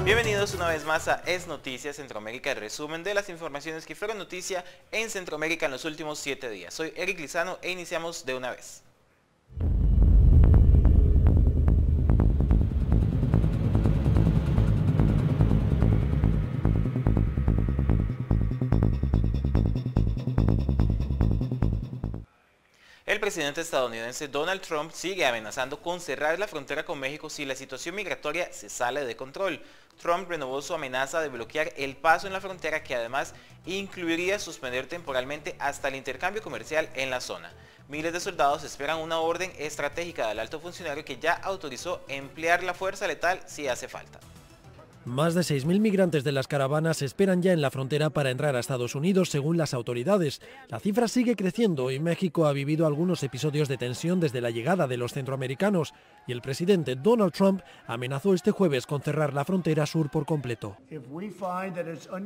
Bienvenidos una vez más a Es Noticias Centroamérica, el resumen de las informaciones que fueron noticia en Centroamérica en los últimos 7 días. Soy Eric Lizano e iniciamos de una vez. El presidente estadounidense Donald Trump sigue amenazando con cerrar la frontera con México si la situación migratoria se sale de control. Trump renovó su amenaza de bloquear el paso en la frontera, que además incluiría suspender temporalmente hasta el intercambio comercial en la zona. Miles de soldados esperan una orden estratégica del alto funcionario que ya autorizó emplear la fuerza letal si hace falta. Más de 6.000 migrantes de las caravanas esperan ya en la frontera para entrar a Estados Unidos, según las autoridades. La cifra sigue creciendo y México ha vivido algunos episodios de tensión desde la llegada de los centroamericanos, y el presidente Donald Trump amenazó este jueves con cerrar la frontera sur por completo.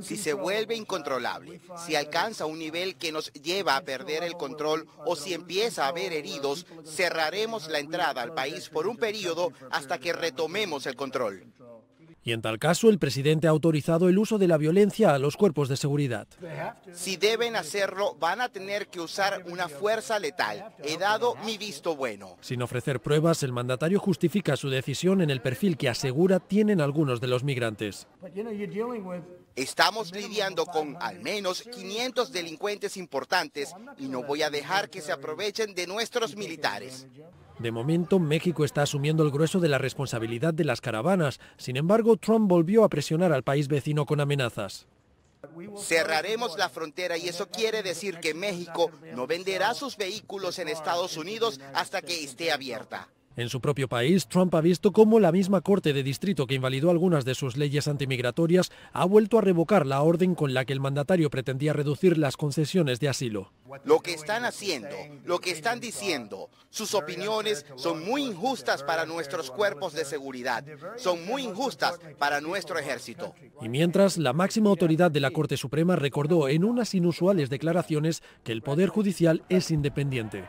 Si se vuelve incontrolable, si alcanza un nivel que nos lleva a perder el control o si empieza a haber heridos, cerraremos la entrada al país por un periodo hasta que retomemos el control. Y en tal caso, el presidente ha autorizado el uso de la violencia a los cuerpos de seguridad. Si deben hacerlo, van a tener que usar una fuerza letal. He dado mi visto bueno. Sin ofrecer pruebas, el mandatario justifica su decisión en el perfil que asegura tienen algunos de los migrantes. Estamos lidiando con al menos 500 delincuentes importantes y no voy a dejar que se aprovechen de nuestros militares. De momento, México está asumiendo el grueso de la responsabilidad de las caravanas. Sin embargo, Trump volvió a presionar al país vecino con amenazas. Cerraremos la frontera y eso quiere decir que México no venderá sus vehículos en Estados Unidos hasta que esté abierta. En su propio país, Trump ha visto cómo la misma Corte de Distrito que invalidó algunas de sus leyes antimigratorias ha vuelto a revocar la orden con la que el mandatario pretendía reducir las concesiones de asilo. Lo que están haciendo, lo que están diciendo, sus opiniones son muy injustas para nuestros cuerpos de seguridad, son muy injustas para nuestro ejército. Y mientras, la máxima autoridad de la Corte Suprema recordó en unas inusuales declaraciones que el Poder Judicial es independiente.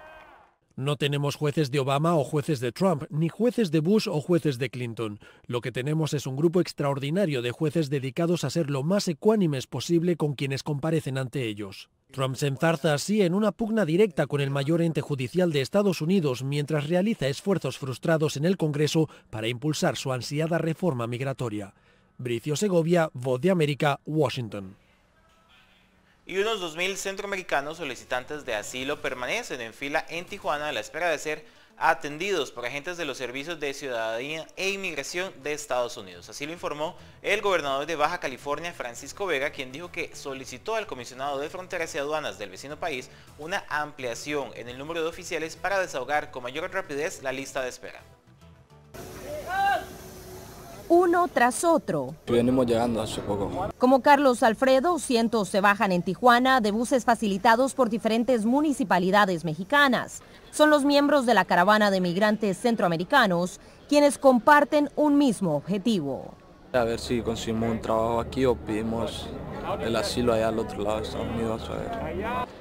No tenemos jueces de Obama o jueces de Trump, ni jueces de Bush o jueces de Clinton. Lo que tenemos es un grupo extraordinario de jueces dedicados a ser lo más ecuánimes posible con quienes comparecen ante ellos. Trump se enzarza así en una pugna directa con el mayor ente judicial de Estados Unidos mientras realiza esfuerzos frustrados en el Congreso para impulsar su ansiada reforma migratoria. Bricio Segovia, Voz de América, Washington. Y unos 2.000 centroamericanos solicitantes de asilo permanecen en fila en Tijuana a la espera de ser atendidos por agentes de los servicios de ciudadanía e inmigración de Estados Unidos. Así lo informó el gobernador de Baja California, Francisco Vega, quien dijo que solicitó al comisionado de Fronteras y Aduanas del vecino país una ampliación en el número de oficiales para desahogar con mayor rapidez la lista de espera. Uno tras otro. Venimos llegando hace poco. Como Carlos Alfredo, cientos se bajan en Tijuana de buses facilitados por diferentes municipalidades mexicanas. Son los miembros de la caravana de migrantes centroamericanos quienes comparten un mismo objetivo. A ver si conseguimos un trabajo aquí o pedimos el asilo allá al otro lado de Estados Unidos.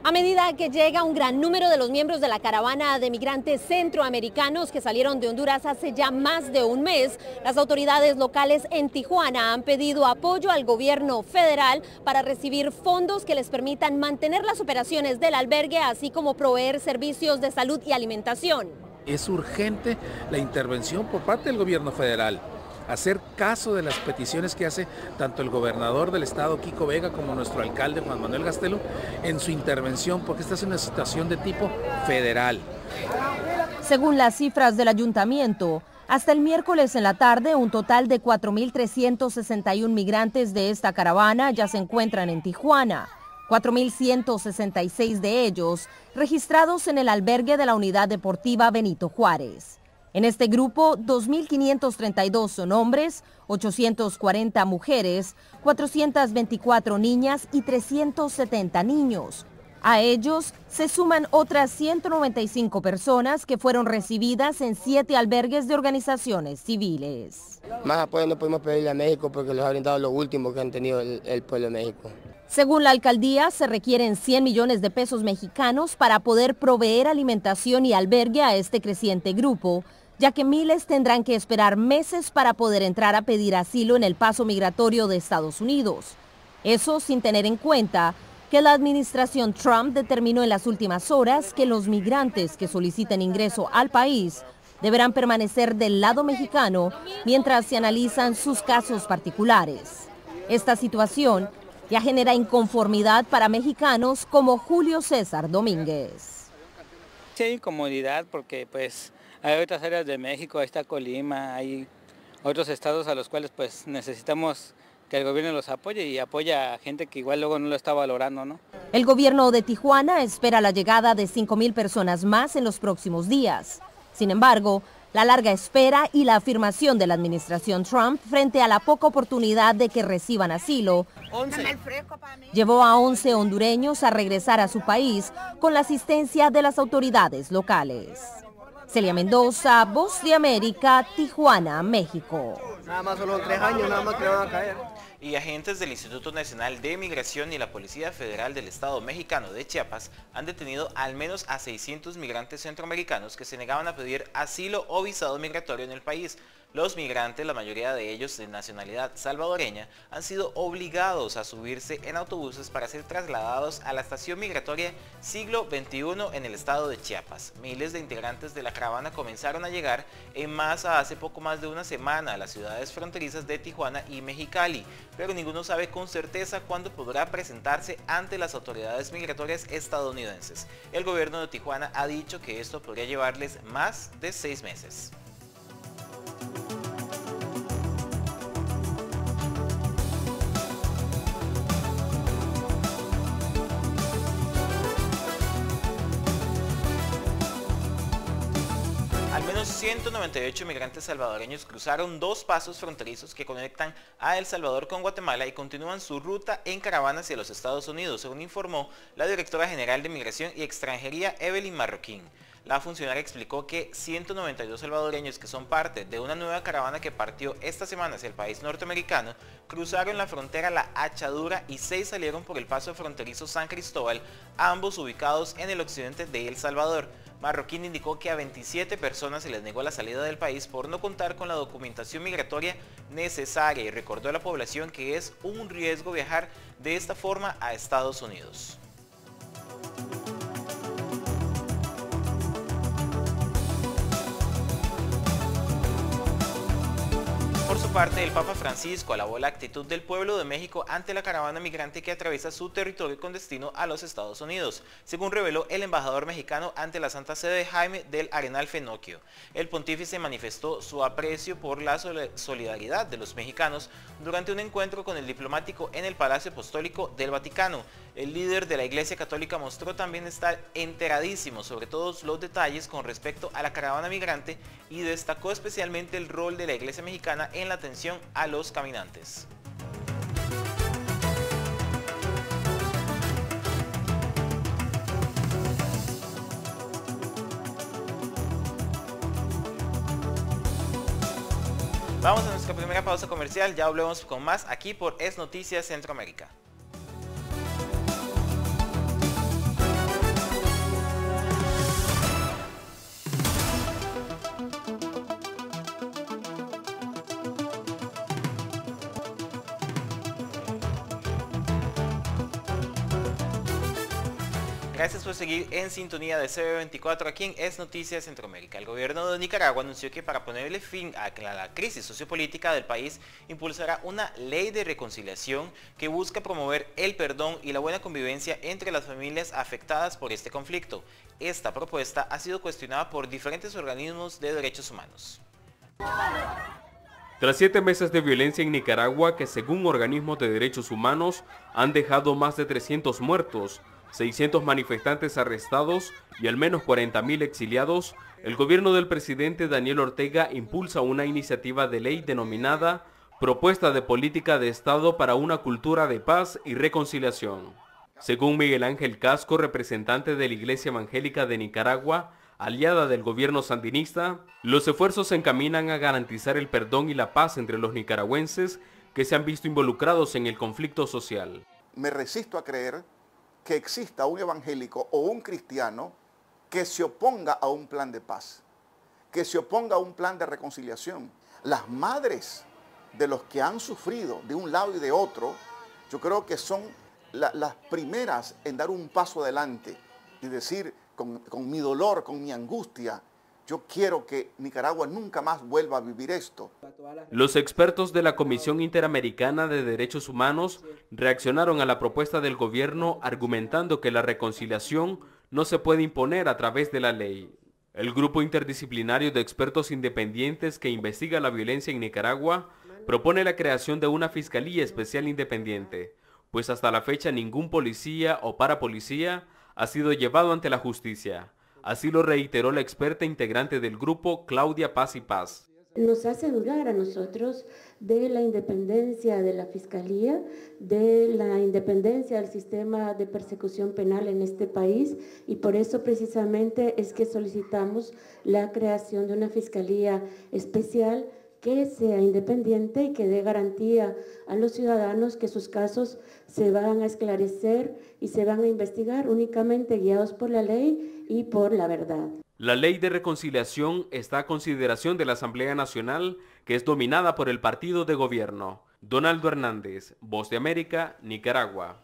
A medida que llega un gran número de los miembros de la caravana de migrantes centroamericanos que salieron de Honduras hace ya más de un mes, las autoridades locales en Tijuana han pedido apoyo al gobierno federal para recibir fondos que les permitan mantener las operaciones del albergue, así como proveer servicios de salud y alimentación. Es urgente la intervención por parte del gobierno federal. Hacer caso de las peticiones que hace tanto el gobernador del estado, Kiko Vega, como nuestro alcalde, Juan Manuel Gastelum, en su intervención, porque esta es una situación de tipo federal. Según las cifras del ayuntamiento, hasta el miércoles en la tarde, un total de 4.361 migrantes de esta caravana ya se encuentran en Tijuana. 4.166 de ellos registrados en el albergue de la Unidad Deportiva Benito Juárez. En este grupo, 2.532 son hombres, 840 mujeres, 424 niñas y 370 niños. A ellos se suman otras 195 personas que fueron recibidas en 7 albergues de organizaciones civiles. Más apoyo no podemos pedirle a México porque les ha brindado lo último que han tenido el pueblo de México. Según la alcaldía, se requieren 100 millones de pesos mexicanos para poder proveer alimentación y albergue a este creciente grupo, ya que miles tendrán que esperar meses para poder entrar a pedir asilo en el paso migratorio de Estados Unidos. Eso sin tener en cuenta que la administración Trump determinó en las últimas horas que los migrantes que soliciten ingreso al país deberán permanecer del lado mexicano mientras se analizan sus casos particulares. Esta situación ya genera inconformidad para mexicanos como Julio César Domínguez. Sí hay incomodidad porque pues hay otras áreas de México, ahí está Colima, hay otros estados a los cuales pues necesitamos que el gobierno los apoye y apoya a gente que igual luego no lo está valorando, ¿no? El gobierno de Tijuana espera la llegada de 5,000 personas más en los próximos días. Sin embargo, la larga espera y la afirmación de la administración Trump frente a la poca oportunidad de que reciban asilo llevó a 11 hondureños a regresar a su país con la asistencia de las autoridades locales. Celia Mendoza, Voz de América, Tijuana, México. Nada más solo 3 años, nada más que van a caer. Y agentes del Instituto Nacional de Migración y la Policía Federal del Estado Mexicano de Chiapas han detenido al menos a 600 migrantes centroamericanos que se negaban a pedir asilo o visado migratorio en el país. Los migrantes, la mayoría de ellos de nacionalidad salvadoreña, han sido obligados a subirse en autobuses para ser trasladados a la estación migratoria Siglo XXI en el estado de Chiapas. Miles de integrantes de la caravana comenzaron a llegar en masa hace poco más de una semana a las ciudades fronterizas de Tijuana y Mexicali, pero ninguno sabe con certeza cuándo podrá presentarse ante las autoridades migratorias estadounidenses. El gobierno de Tijuana ha dicho que esto podría llevarles más de 6 meses. Al menos 198 migrantes salvadoreños cruzaron 2 pasos fronterizos que conectan a El Salvador con Guatemala y continúan su ruta en caravana hacia los Estados Unidos, según informó la directora general de Migración y Extranjería, Evelyn Marroquín. La funcionaria explicó que 192 salvadoreños que son parte de una nueva caravana que partió esta semana hacia el país norteamericano cruzaron la frontera La Achadura y 6 salieron por el paso fronterizo San Cristóbal, ambos ubicados en el occidente de El Salvador. Marroquín indicó que a 27 personas se les negó la salida del país por no contar con la documentación migratoria necesaria y recordó a la población que es un riesgo viajar de esta forma a Estados Unidos. Por su parte, el Papa Francisco alabó la actitud del pueblo de México ante la caravana migrante que atraviesa su territorio con destino a los Estados Unidos, según reveló el embajador mexicano ante la Santa Sede, Jaime del Arenal Fenocchio. El pontífice manifestó su aprecio por la solidaridad de los mexicanos durante un encuentro con el diplomático en el Palacio Apostólico del Vaticano. El líder de la Iglesia Católica mostró también estar enteradísimo sobre todos los detalles con respecto a la caravana migrante y destacó especialmente el rol de la Iglesia mexicana en la atención a los caminantes. Vamos a nuestra primera pausa comercial, ya volvemos con más aquí por Es Noticias Centroamérica. Gracias por seguir en sintonía de CB24 aquí en Es Noticias Centroamérica. El gobierno de Nicaragua anunció que para ponerle fin a la crisis sociopolítica del país impulsará una ley de reconciliación que busca promover el perdón y la buena convivencia entre las familias afectadas por este conflicto. Esta propuesta ha sido cuestionada por diferentes organismos de derechos humanos. Tras 7 meses de violencia en Nicaragua que según organismos de derechos humanos han dejado más de 300 muertos, 600 manifestantes arrestados y al menos 40.000 exiliados, el gobierno del presidente Daniel Ortega impulsa una iniciativa de ley denominada Propuesta de Política de Estado para una Cultura de Paz y Reconciliación. Según Miguel Ángel Casco, representante de la Iglesia Evangélica de Nicaragua, aliada del gobierno sandinista, los esfuerzos se encaminan a garantizar el perdón y la paz entre los nicaragüenses que se han visto involucrados en el conflicto social. Me resisto a creer que exista un evangélico o un cristiano que se oponga a un plan de paz. que se oponga a un plan de reconciliación. Las madres de los que han sufrido de un lado y de otro, yo creo que son las primeras en dar un paso adelante y decir, con mi dolor, con mi angustia, yo quiero que Nicaragua nunca más vuelva a vivir esto. Los expertos de la Comisión Interamericana de Derechos Humanos reaccionaron a la propuesta del gobierno argumentando que la reconciliación no se puede imponer a través de la ley. El grupo interdisciplinario de expertos independientes que investiga la violencia en Nicaragua propone la creación de una Fiscalía Especial Independiente, pues hasta la fecha ningún policía o parapolicía ha sido llevado ante la justicia. Así lo reiteró la experta integrante del grupo, Claudia Paz y Paz. Nos hace dudar a nosotros de la independencia de la Fiscalía, de la independencia del sistema de persecución penal en este país, y por eso precisamente es que solicitamos la creación de una Fiscalía especial que sea independiente y que dé garantía a los ciudadanos que sus casos se van a esclarecer y se van a investigar únicamente guiados por la ley y por la verdad. La ley de reconciliación está a consideración de la Asamblea Nacional, que es dominada por el partido de gobierno. Donaldo Hernández, Voz de América, Nicaragua.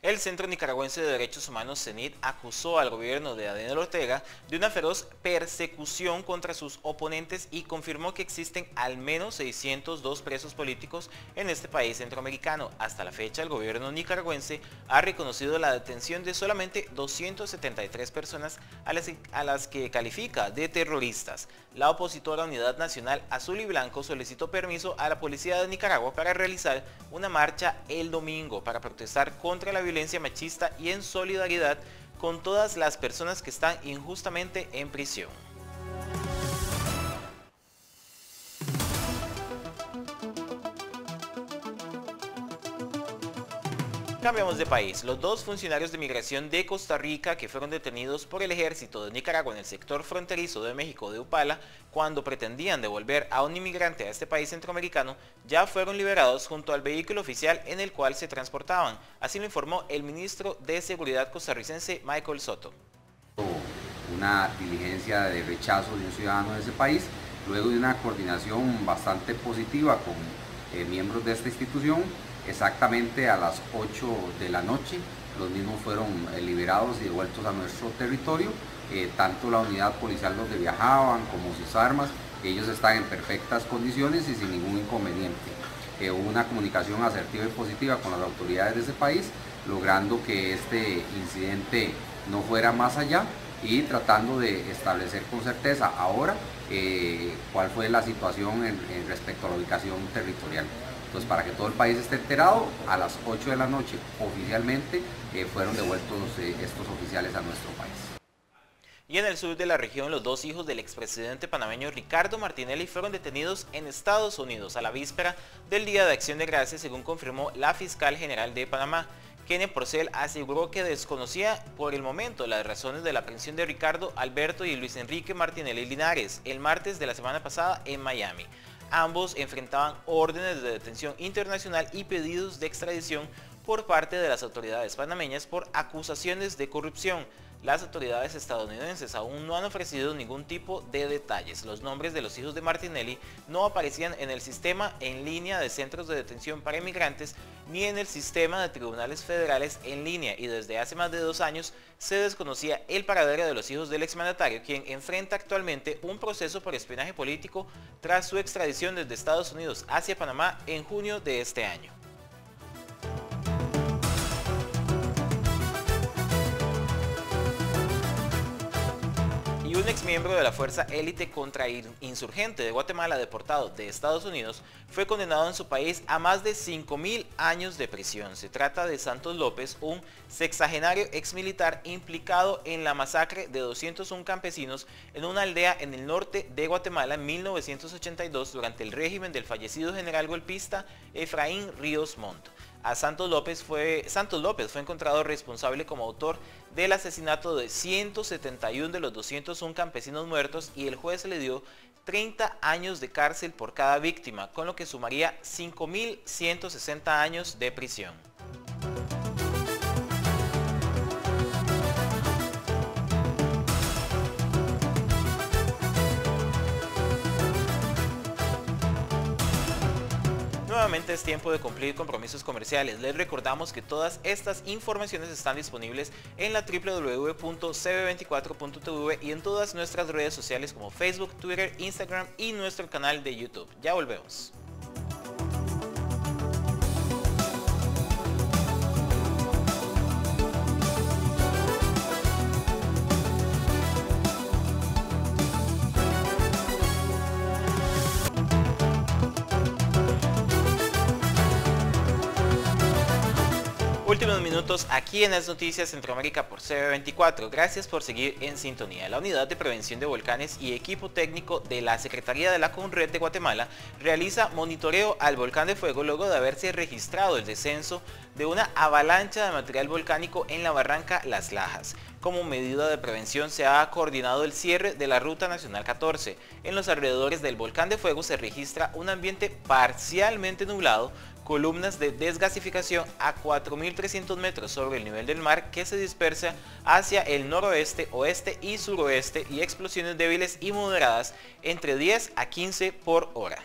El Centro Nicaragüense de Derechos Humanos, CENID, acusó al gobierno de Daniel Ortega de una feroz persecución contra sus oponentes y confirmó que existen al menos 602 presos políticos en este país centroamericano. Hasta la fecha, el gobierno nicaragüense ha reconocido la detención de solamente 273 personas a las que califica de terroristas. La opositora Unidad Nacional Azul y Blanco solicitó permiso a la policía de Nicaragua para realizar una marcha el domingo para protestar contra la violencia machista y en solidaridad con todas las personas que están injustamente en prisión. Cambiamos de país. Los dos funcionarios de migración de Costa Rica que fueron detenidos por el ejército de Nicaragua en el sector fronterizo de México de Upala cuando pretendían devolver a un inmigrante a este país centroamericano ya fueron liberados junto al vehículo oficial en el cual se transportaban. Así lo informó el ministro de Seguridad costarricense Michael Soto. Una diligencia de rechazo de un ciudadano de ese país, luego de una coordinación bastante positiva con miembros de esta institución. Exactamente a las 8 de la noche, los mismos fueron liberados y devueltos a nuestro territorio, tanto la unidad policial donde viajaban como sus armas, ellos están en perfectas condiciones y sin ningún inconveniente. Hubo una comunicación asertiva y positiva con las autoridades de ese país, logrando que este incidente no fuera más allá y tratando de establecer con certeza ahora cuál fue la situación respecto a la ubicación territorial. Entonces, para que todo el país esté enterado, a las 8 de la noche oficialmente fueron devueltos estos oficiales a nuestro país. Y en el sur de la región, los dos hijos del expresidente panameño Ricardo Martinelli fueron detenidos en Estados Unidos a la víspera del Día de Acción de Gracias, según confirmó la fiscal general de Panamá. Kenneth Porcel aseguró que desconocía por el momento las razones de la aprehensión de Ricardo, Alberto y Luis Enrique Martinelli Linares el martes de la semana pasada en Miami. Ambos enfrentaban órdenes de detención internacional y pedidos de extradición por parte de las autoridades panameñas por acusaciones de corrupción. Las autoridades estadounidenses aún no han ofrecido ningún tipo de detalles. Los nombres de los hijos de Martinelli no aparecían en el sistema en línea de centros de detención para inmigrantes ni en el sistema de tribunales federales en línea, y desde hace más de 2 años se desconocía el paradero de los hijos del exmandatario, quien enfrenta actualmente un proceso por espionaje político tras su extradición desde Estados Unidos hacia Panamá en junio de este año. Y un exmiembro de la Fuerza Élite Contrainsurgente de Guatemala, deportado de Estados Unidos, fue condenado en su país a más de 5.000 años de prisión. Se trata de Santos López, un sexagenario exmilitar implicado en la masacre de 201 campesinos en una aldea en el norte de Guatemala en 1982 durante el régimen del fallecido general golpista Efraín Ríos Montt. Santos López fue encontrado responsable como autor del asesinato de 171 de los 201 campesinos muertos, y el juez le dio 30 años de cárcel por cada víctima, con lo que sumaría 5.160 años de prisión. nuevamente es tiempo de cumplir compromisos comerciales. Les recordamos que todas estas informaciones están disponibles en la www.cb24.tv y en todas nuestras redes sociales como Facebook, Twitter, Instagram y nuestro canal de YouTube. Ya volvemos. Últimos minutos aquí en las noticias Centroamérica por CB24. Gracias por seguir en sintonía. La Unidad de Prevención de Volcanes y equipo técnico de la Secretaría de la CONRED de Guatemala realiza monitoreo al volcán de fuego luego de haberse registrado el descenso de una avalancha de material volcánico en la barranca Las Lajas. Como medida de prevención se ha coordinado el cierre de la Ruta Nacional 14. En los alrededores del volcán de fuego se registra un ambiente parcialmente nublado, columnas de desgasificación a 4.300 metros sobre el nivel del mar que se dispersa hacia el noroeste, oeste y suroeste y explosiones débiles y moderadas entre 10 a 15 por hora.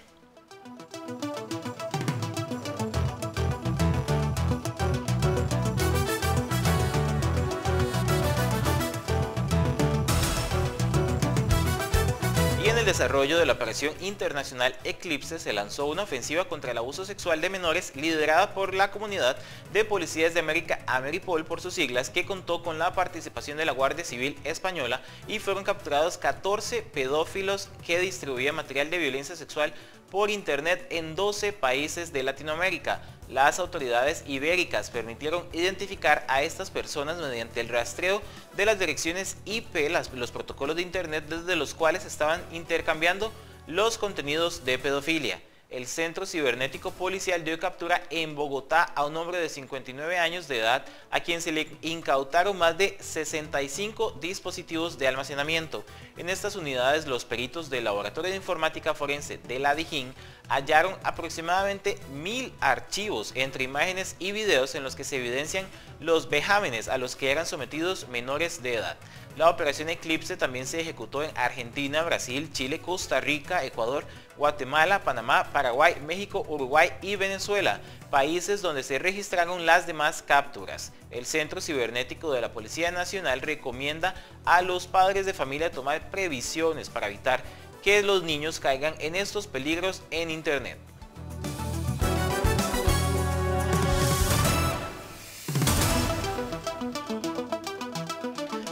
Y en el desarrollo de la operación internacional Eclipse se lanzó una ofensiva contra el abuso sexual de menores liderada por la comunidad de policías de América, Ameripol por sus siglas, que contó con la participación de la Guardia Civil Española y fueron capturados 14 pedófilos que distribuían material de violencia sexual por internet en 12 países de Latinoamérica. Las autoridades ibéricas permitieron identificar a estas personas mediante el rastreo de las direcciones IP, los protocolos de internet desde los cuales estaban intercambiando los contenidos de pedofilia. El Centro Cibernético Policial dio captura en Bogotá a un hombre de 59 años de edad a quien se le incautaron más de 65 dispositivos de almacenamiento. En estas unidades los peritos del Laboratorio de Informática Forense de la DIJÍN hallaron aproximadamente 1000 archivos entre imágenes y videos en los que se evidencian los vejámenes a los que eran sometidos menores de edad. La operación Eclipse también se ejecutó en Argentina, Brasil, Chile, Costa Rica, Ecuador, Guatemala, Panamá, Paraguay, México, Uruguay y Venezuela, países donde se registraron las demás capturas. El Centro Cibernético de la Policía Nacional recomienda a los padres de familia tomar previsiones para evitar que los niños caigan en estos peligros en Internet.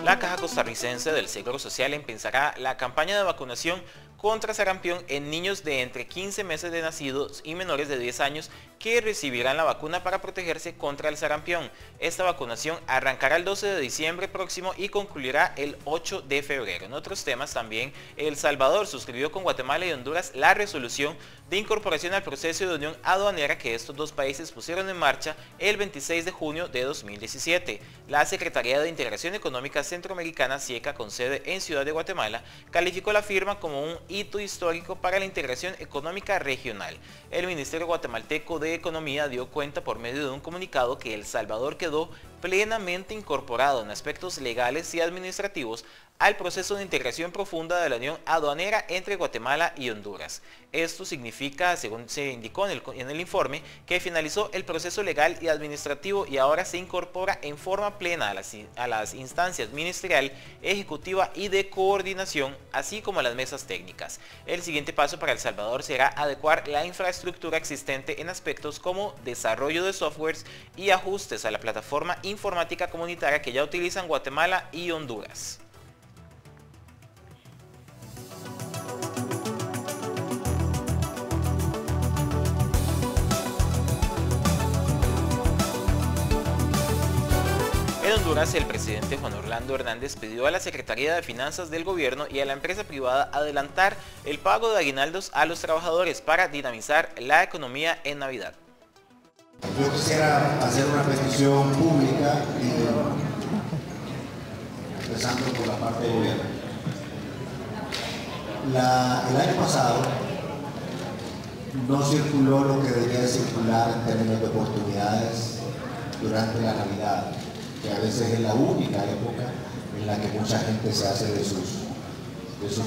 La Caja Costarricense del Seguro Social empezará la campaña de vacunación contra sarampión en niños de entre 15 meses de nacidos y menores de 10 años que recibirán la vacuna para protegerse contra el sarampión. Esta vacunación arrancará el 12 de diciembre próximo y concluirá el 8 de febrero. En otros temas también, El Salvador suscribió con Guatemala y Honduras la resolución de incorporación al proceso de unión aduanera que estos dos países pusieron en marcha el 26 de junio de 2017. La Secretaría de Integración Económica Centroamericana, SIECA, con sede en Ciudad de Guatemala, calificó la firma como un hito histórico para la integración económica regional. El Ministerio Guatemalteco de Economía dio cuenta por medio de un comunicado que El Salvador quedó plenamente incorporado en aspectos legales y administrativos al proceso de integración profunda de la unión aduanera entre Guatemala y Honduras. Esto significa, según se indicó en el informe, que finalizó el proceso legal y administrativo y ahora se incorpora en forma plena a las instancias ministerial, ejecutiva y de coordinación, así como a las mesas técnicas. El siguiente paso para El Salvador será adecuar la infraestructura existente en aspectos como desarrollo de softwares y ajustes a la plataforma informática comunitaria que ya utilizan Guatemala y Honduras. En Honduras, el presidente Juan Orlando Hernández pidió a la Secretaría de Finanzas del Gobierno y a la empresa privada adelantar el pago de aguinaldos a los trabajadores para dinamizar la economía en Navidad. Yo quisiera hacer una petición pública, empezando por la parte del gobierno. El año pasado no circuló lo que debería circular en términos de oportunidades durante la Navidad, que a veces es la única época en la que mucha gente se hace de sus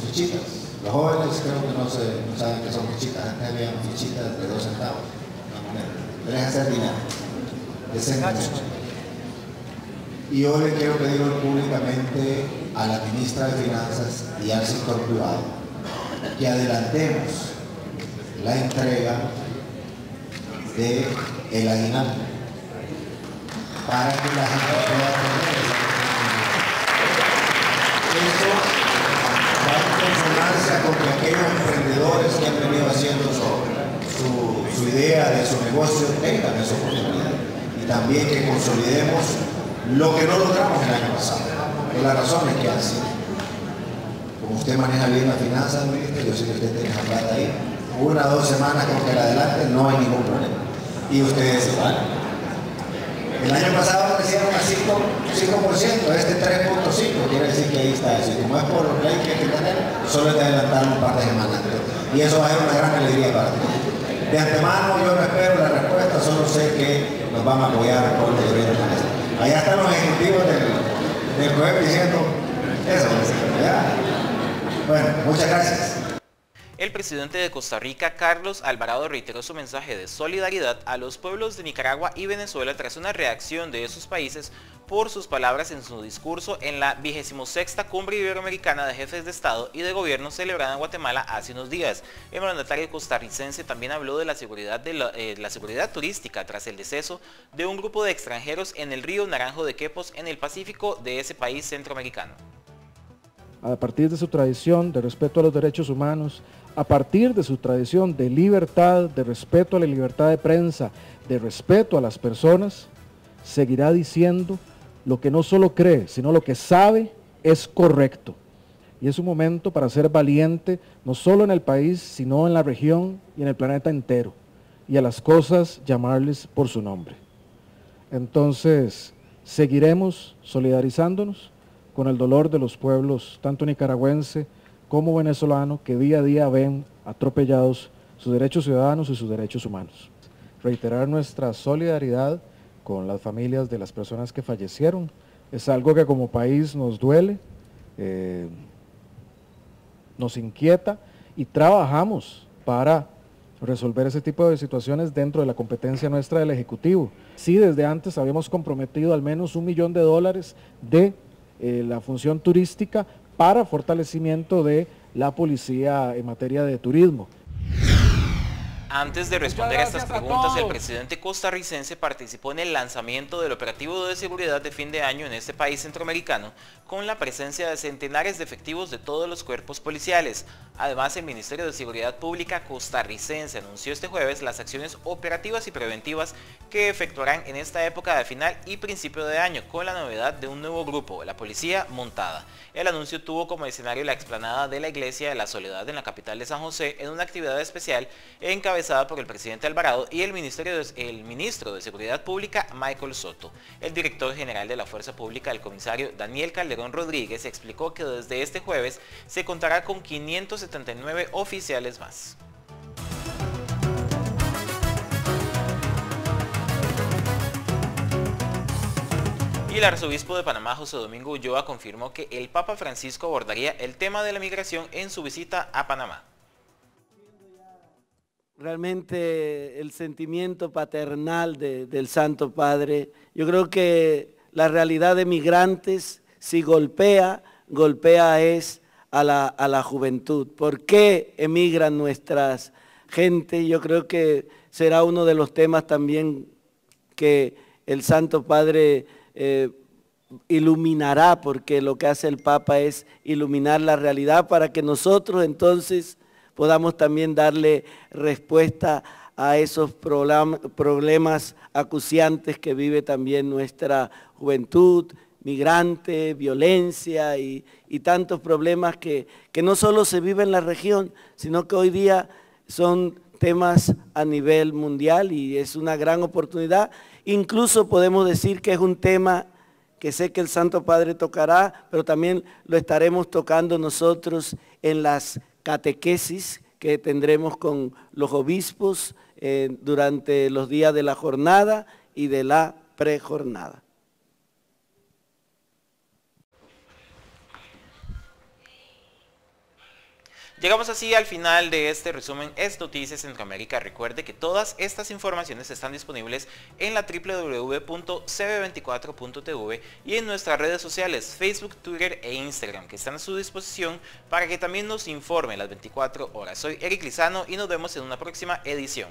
fichitas. Los jóvenes creo que no saben que son fichitas, antes habían fichitas de 2 centavos. Dejen hacer dinero. Decentemente. Y yo le quiero pedir hoy públicamente a la ministra de Finanzas y al sector privado que adelantemos la entrega del aguinaldo para que la gente pueda tener eso. Va en consonancia con que aquellos emprendedores que han venido haciendo su idea de su negocio tengan esa oportunidad, y también que consolidemos lo que no logramos el año pasado, por las razones que han sido. Como usted maneja bien las finanzas, yo sé que usted tiene la plata ahí, 1 o 2 semanas con que la adelante no hay ningún problema, y ustedes se van. El año pasado crecieron a 5%, este 3.5%, quiere decir que ahí está eso. Y como es por ley que hay que tener, solo hay que adelantar un par de semanas. Y eso va a ser una gran alegría para ti. De antemano yo no espero la respuesta, solo sé que nos van a apoyar por el gobierno. Allá están los ejecutivos del COEP diciendo eso. ¿Ya? Bueno, muchas gracias. El presidente de Costa Rica, Carlos Alvarado, reiteró su mensaje de solidaridad a los pueblos de Nicaragua y Venezuela tras una reacción de esos países por sus palabras en su discurso en la 26ª Cumbre Iberoamericana de Jefes de Estado y de Gobierno celebrada en Guatemala hace unos días. El mandatario costarricense también habló de la seguridad turística tras el deceso de un grupo de extranjeros en el río Naranjo de Quepos en el Pacífico de ese país centroamericano. A partir de su tradición de respeto a los derechos humanos, a partir de su tradición de libertad, de respeto a la libertad de prensa, de respeto a las personas, seguirá diciendo lo que no solo cree, sino lo que sabe es correcto. Y es un momento para ser valiente, no solo en el país, sino en la región y en el planeta entero, y a las cosas llamarles por su nombre. Entonces, seguiremos solidarizándonos con el dolor de los pueblos, tanto nicaragüense como venezolano, que día a día ven atropellados sus derechos ciudadanos y sus derechos humanos. Reiterar nuestra solidaridad con las familias de las personas que fallecieron es algo que como país nos duele, nos inquieta y trabajamos para resolver ese tipo de situaciones dentro de la competencia nuestra del Ejecutivo. Sí, desde antes habíamos comprometido al menos $1 millón de la función turística para fortalecimiento de la policía en materia de turismo. Antes de responder a estas preguntas, el presidente costarricense participó en el lanzamiento del operativo de seguridad de fin de año en este país centroamericano, con la presencia de centenares de efectivos de todos los cuerpos policiales. Además, el Ministerio de Seguridad Pública costarricense anunció este jueves las acciones operativas y preventivas que efectuarán en esta época de final y principio de año, con la novedad de un nuevo grupo, la Policía Montada. El anuncio tuvo como escenario la explanada de la Iglesia de la Soledad en la capital de San José, en una actividad especial encabezada por el presidente Alvarado y el ministro de Seguridad Pública, Michael Soto. El director general de la Fuerza Pública, el comisario Daniel Calderón Rodríguez, explicó que desde este jueves se contará con 579 oficiales más. Y el arzobispo de Panamá, José Domingo Ulloa, confirmó que el Papa Francisco abordaría el tema de la migración en su visita a Panamá. Realmente el sentimiento paternal del Santo Padre, yo creo que la realidad de migrantes, si golpea es a la juventud. ¿Por qué emigran nuestras gente? Yo creo que será uno de los temas también que el Santo Padre iluminará, porque lo que hace el Papa es iluminar la realidad para que nosotros entonces podamos también darle respuesta a esos problemas acuciantes que vive también nuestra juventud, migrante, violencia y tantos problemas que no solo se viven en la región, sino que hoy día son temas a nivel mundial y es una gran oportunidad. Incluso podemos decir que es un tema que sé que el Santo Padre tocará, pero también lo estaremos tocando nosotros en las catequesis que tendremos con los obispos durante los días de la jornada y de la prejornada. Llegamos así al final de este resumen Es Noticias Centroamérica. Recuerde que todas estas informaciones están disponibles en la www.cb24.tv y en nuestras redes sociales Facebook, Twitter e Instagram, que están a su disposición para que también nos informen las 24 horas. Soy Eric Lizano y nos vemos en una próxima edición.